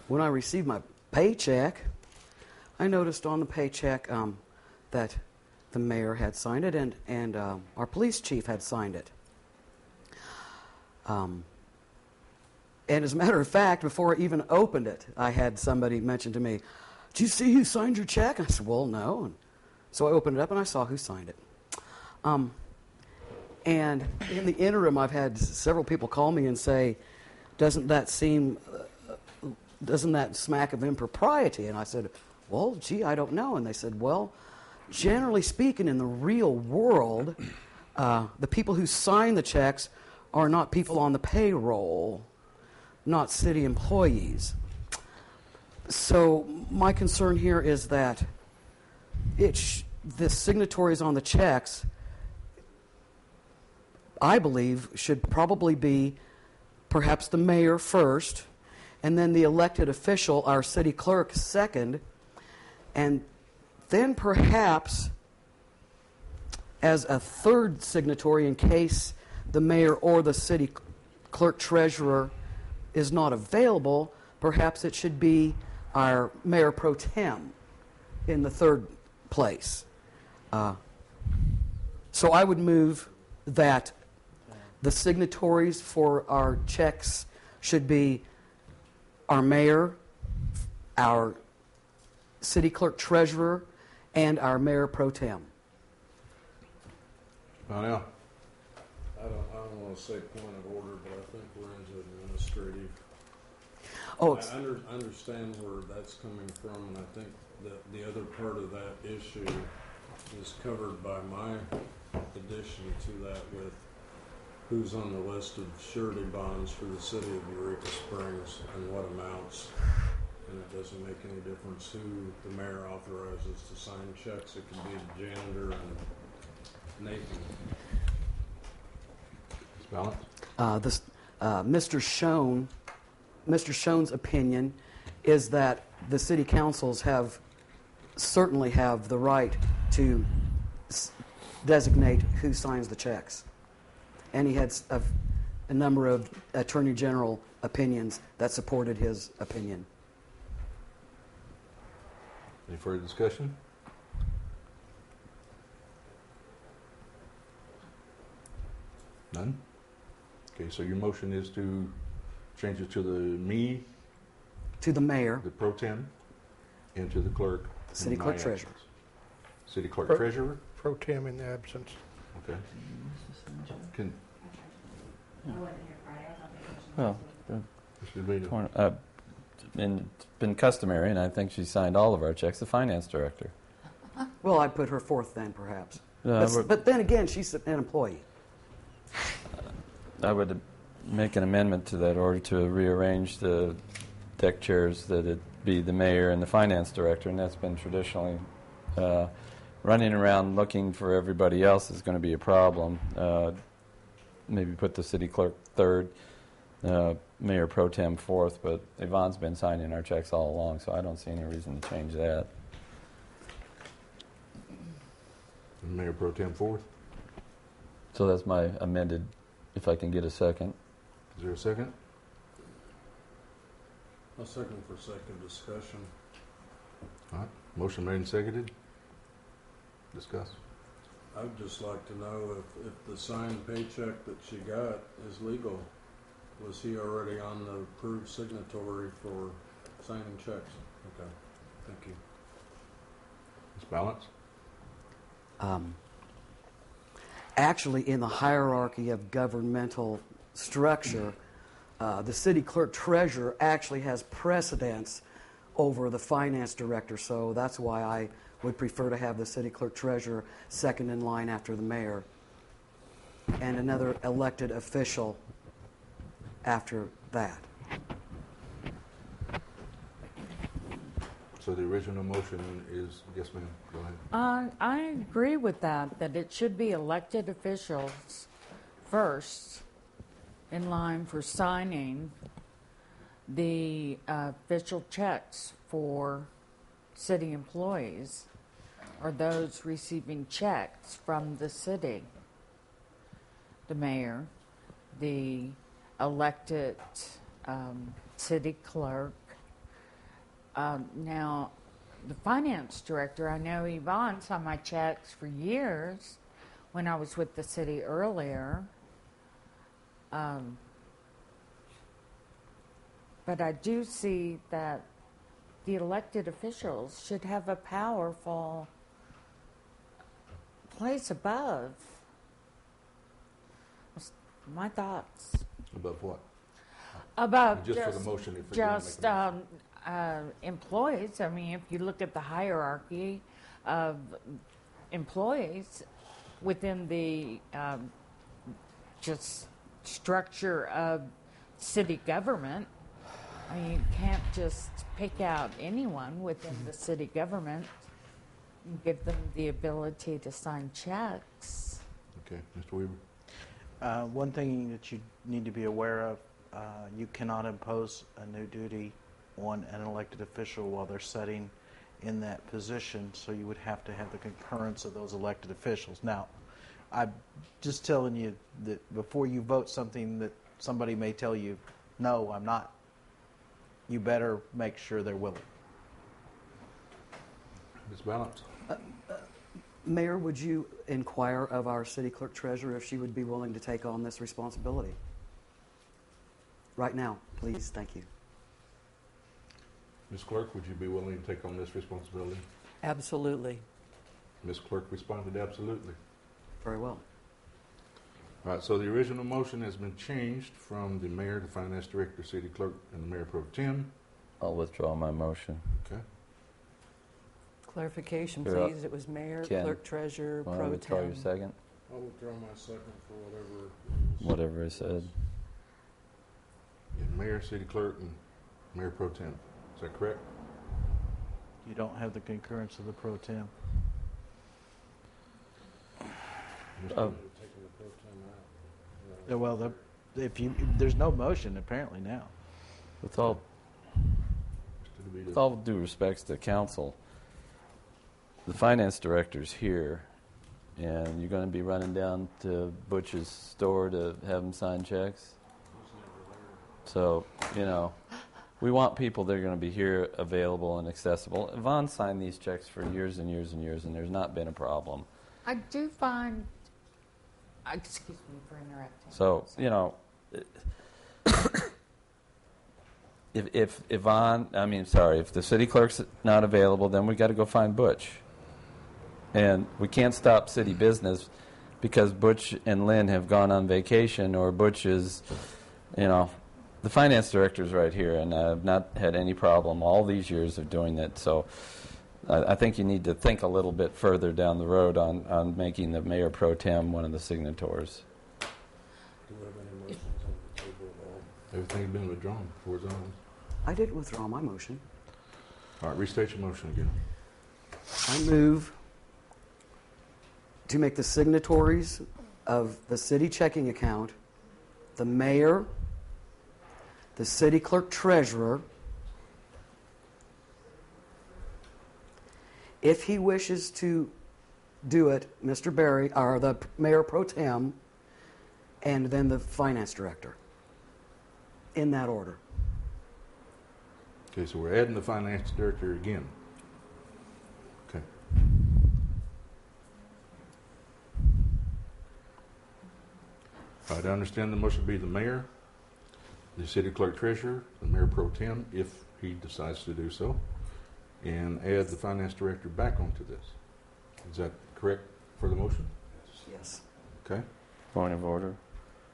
When I received my paycheck, I noticed on the paycheck that the mayor had signed it and our police chief had signed it. And as a matter of fact, before I even opened it, I had somebody mention to me, "Did you see who signed your check?" And I said, "Well, no." And so I opened it up and I saw who signed it. And in the interim, I've had several people call me and say, doesn't that smack of impropriety? And I said, well, gee, I don't know. And they said, well, generally speaking, in the real world, the people who sign the checks are not people on the payroll, not city employees. So my concern here is that the signatories on the checks, I believe, should probably be perhaps the mayor first, and then the elected official, our city clerk, second, and then perhaps as a third signatory in case the mayor or the city clerk treasurer is not available, perhaps it should be our mayor pro tem in the third place. So I would move that the signatories for our checks should be our mayor, our city clerk treasurer, and our mayor pro tem. Now, I don't want to say point of order, but I think we're into administrative. Oh, I understand where that's coming from, and I think that the other part of that issue is covered by my addition to that with who's on the list of surety bonds for the city of Eureka Springs and what amounts. And it doesn't make any difference who the mayor authorizes to sign checks. It could be the janitor and Nathan. balance. Mr. Schoen's opinion is that the city councils certainly have the right to designate who signs the checks. And he had a number of Attorney General opinions that supported his opinion. Any further discussion? None? Okay, so your motion is to change it to To the mayor, the pro tem, and to the clerk. city clerk treasurer. City clerk treasurer? Pro tem in the absence. Okay. Can, Well, Mr. DeVito. it's been customary, and I think she signed all of our checks, the finance director. Well, I'd put her fourth then, perhaps. Uh, But then again, she's an employee. I would make an amendment to that order to rearrange the deck chairs that it be the mayor and the finance director, and that's been traditionally running around looking for everybody else is going to be a problem. Maybe put the city clerk third, mayor pro tem fourth, but Yvonne's been signing our checks all along, so I don't see any reason to change that. Mayor pro tem fourth. So that's my amended, if I can get a second. Is there a second? A second for second discussion. All right. Motion made and seconded. Discuss. I'd just like to know if the signed paycheck that she got is legal. Was he already on the approved signatory for signing checks? Okay, thank you. Ms. Balance? Actually, in the hierarchy of governmental structure, the city clerk treasurer actually has precedence over the finance director, so that's why I would prefer to have the city clerk treasurer second in line after the mayor and another elected official after that. So the original motion is, yes ma'am, go ahead. I agree with that it should be elected officials first in line for signing the official checks for city employees or those receiving checks from the city. The mayor, the elected city clerk. Now, the finance director, I know Yvonne saw my checks for years when I was with the city earlier. But I do see that the elected officials should have a powerful place above. My thoughts Above what? about Just for the motion, if you're gonna make a motion. employees. I mean, if you look at the hierarchy of employees within the just structure of city government, I mean, you can't just pick out anyone within the city government and give them the ability to sign checks. Okay, Mr. Weaver. One thing that you need to be aware of, you cannot impose a new duty on an elected official while they're sitting in that position, so you would have to have the concurrence of those elected officials. Now, I'm just telling you that before you vote something that somebody may tell you, no, I'm not, you better make sure they're willing. Ms. Balance. Mayor, would you inquire of our city clerk treasurer if she would be willing to take on this responsibility? Right now, please. Thank you. Ms. Clerk, would you be willing to take on this responsibility? Absolutely. Ms. Clerk responded absolutely. Very well. All right, so the original motion has been changed from the mayor to finance director, city clerk, and the mayor pro tem. I'll withdraw my motion. Okay. Clarification, You're up. please. It was mayor, Ken, clerk, treasurer, Want to pro withdraw your tem. second? I'll withdraw my second for whatever. Whatever I said. Yeah, mayor, city clerk, and mayor pro tem. Is that correct? You don't have the concurrence of the pro tem. Mr. Oh. Taking the pro tem out. Yeah, well, there's no motion apparently now. With all due respects to council, the finance director's here, and you're going to be running down to Butch's store to have him sign checks. So, we want people that are going to be here, available, and accessible. Yvonne signed these checks for years and years and years, and there's not been a problem. I do find, excuse me for interrupting. So, if the city clerk's not available, then we got to go find Butch. And we can't stop city business because Butch and Lynn have gone on vacation, or Butch is, the finance director's right here, and I've not had any problem all these years of doing it. So I think you need to think a little bit further down the road on making the mayor pro tem one of the signatories. Do we have any motions on the table at all? Everything's been withdrawn before it's on. I did withdraw my motion. All right, restate your motion again. I move to make the signatories of the city checking account the mayor, the city clerk treasurer, if he wishes to do it, Mr. Berry, or the mayor pro tem, and then the finance director. In that order. Okay, so we're adding the finance director again. Okay. All right, I understand the motion would be the mayor, the city clerk treasurer, the mayor pro tem, if he decides to do so, and add the finance director back onto this. Is that correct for the motion? Yes. Okay. Point of order.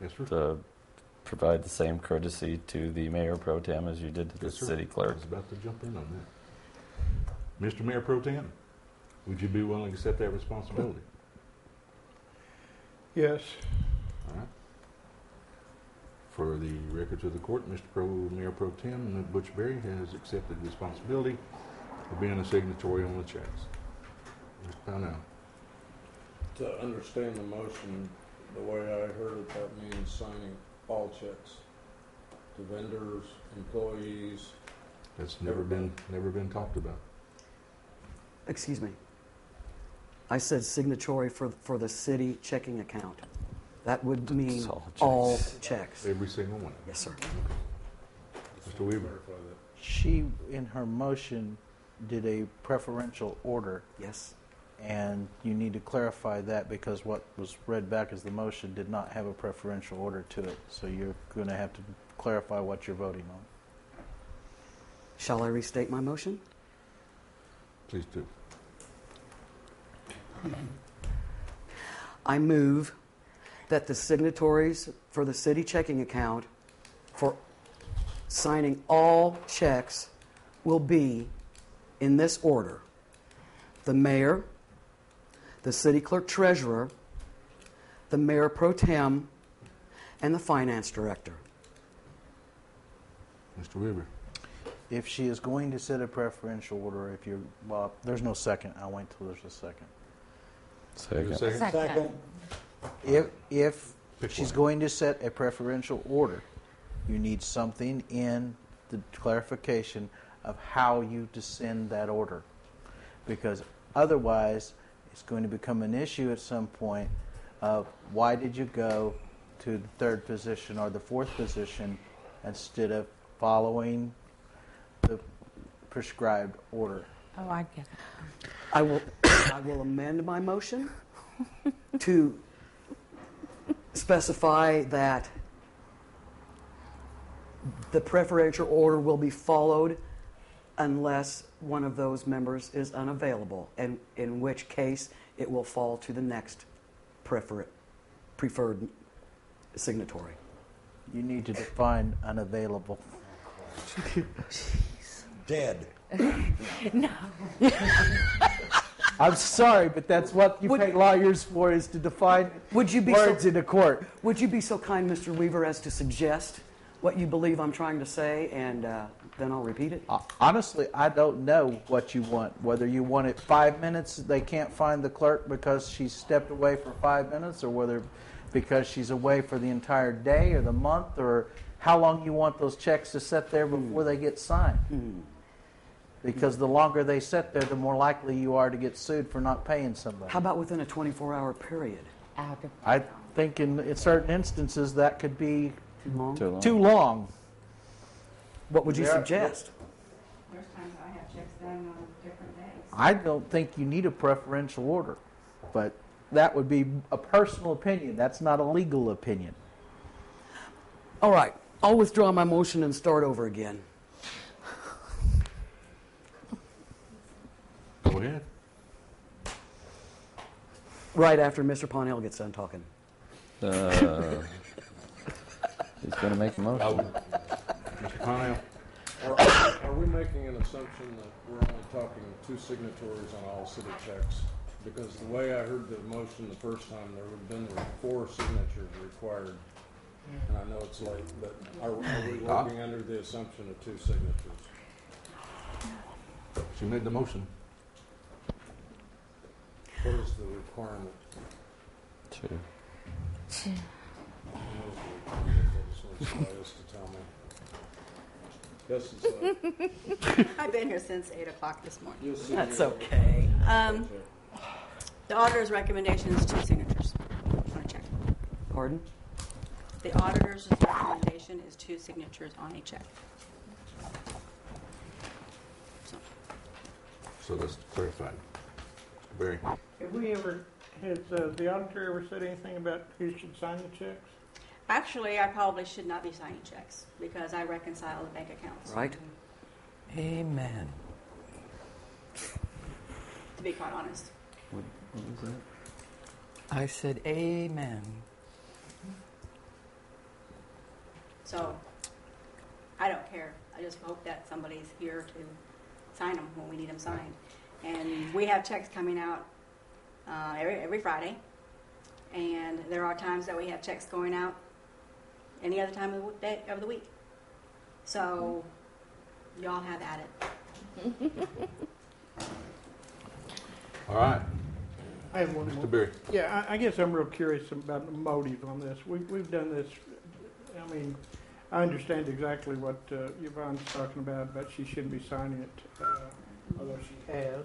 Yes, sir. To provide the same courtesy to the mayor pro tem as you did to the Yes, sir. city I clerk. was about to jump in on that. Mr. Mayor Pro Tem, would you be willing to accept that responsibility? Yes. All right. For the records of the court, Mayor Pro Tem Butch Berry has accepted responsibility for being a signatory on the checks. Mr. Pownell. To understand the motion, the way I heard it, that means signing all checks to vendors, employees. That's never been talked about. Excuse me. I said signatory for the city checking account. That would mean It's all checks. all checks. Every single one. Yes, sir. Mr. Weaver. Clarify that. She, in her motion, did a preferential order, Yes. and you need to clarify that because what was read back as the motion did not have a preferential order to it. So you're going to have to clarify what you're voting on. Shall I restate my motion? Please do. I move that the signatories for the city checking account for signing all checks will be in this order: the mayor, the city clerk treasurer, the mayor pro tem, and the finance director. Mr. Weaver. If she is going to set a preferential order, well, there's no second. I'll wait till there's a second. Second. Second. If Pick she's one. going to set a preferential order, you need something in the clarification of how you descend that order. Because otherwise, it's going to become an issue at some point of why did you go to the third position or the fourth position instead of following the prescribed order. Oh, I get it. I will amend my motion to specify that the preferential order will be followed unless one of those members is unavailable, and in which case it will fall to the next preferred signatory. You need to define unavailable. Dead. No. I'm sorry, but that's what you pay lawyers for, is to define Would you be words so, in a court. would you be so kind, Mr. Weaver, as to suggest what you believe I'm trying to say, and then I'll repeat it? Honestly, I don't know what you want. Whether you want it 5 minutes, they can't find the clerk because she stepped away for 5 minutes, or whether because she's away for the entire day or the month, or how long you want those checks to sit there before they get signed. Because the longer they sit there, the more likely you are to get sued for not paying somebody. How about within a 24-hour period? Out of I think in certain instances that could be Too long? Too long. too long. What would you There- suggest? There's times I have checks done on different days. I don't think you need a preferential order, but that would be a personal opinion. That's not a legal opinion. All right. I'll withdraw my motion and start over again. Go ahead. Right after Mr. Ponell gets done talking. He's going to make a motion. Mr. Connell. Are we making an assumption that we're only talking 2 signatories on all city checks? Because the way I heard the motion the first time, there would have been 4 signatures required. And I know it's late, but are we working under the assumption of 2 signatures? She made the motion. What is the requirement? 2. What is the requirement? I just want somebody else to tell me. Yes, it's I've been here since 8 o'clock this morning. you'll see. That's okay. The auditor's recommendation is 2 signatures on a check. Pardon? The auditor's recommendation is 2 signatures on a check. So that's clarified. Mr. Berry. Has the auditor ever said anything about who should sign the checks? Actually, I probably should not be signing checks because I reconcile the bank accounts, Right? Amen. to be quite honest. What was that? I said amen. So I don't care. I just hope that somebody's here to sign them when we need them signed. And we have checks coming out every Friday. And there are times that we have checks going out any other time of the week. So y'all have at it. All right. I have one Mr. more. Berry. Yeah, I guess I'm real curious about the motive on this. We've done this. I mean, I understand exactly what Yvonne's talking about she shouldn't be signing it, although she has.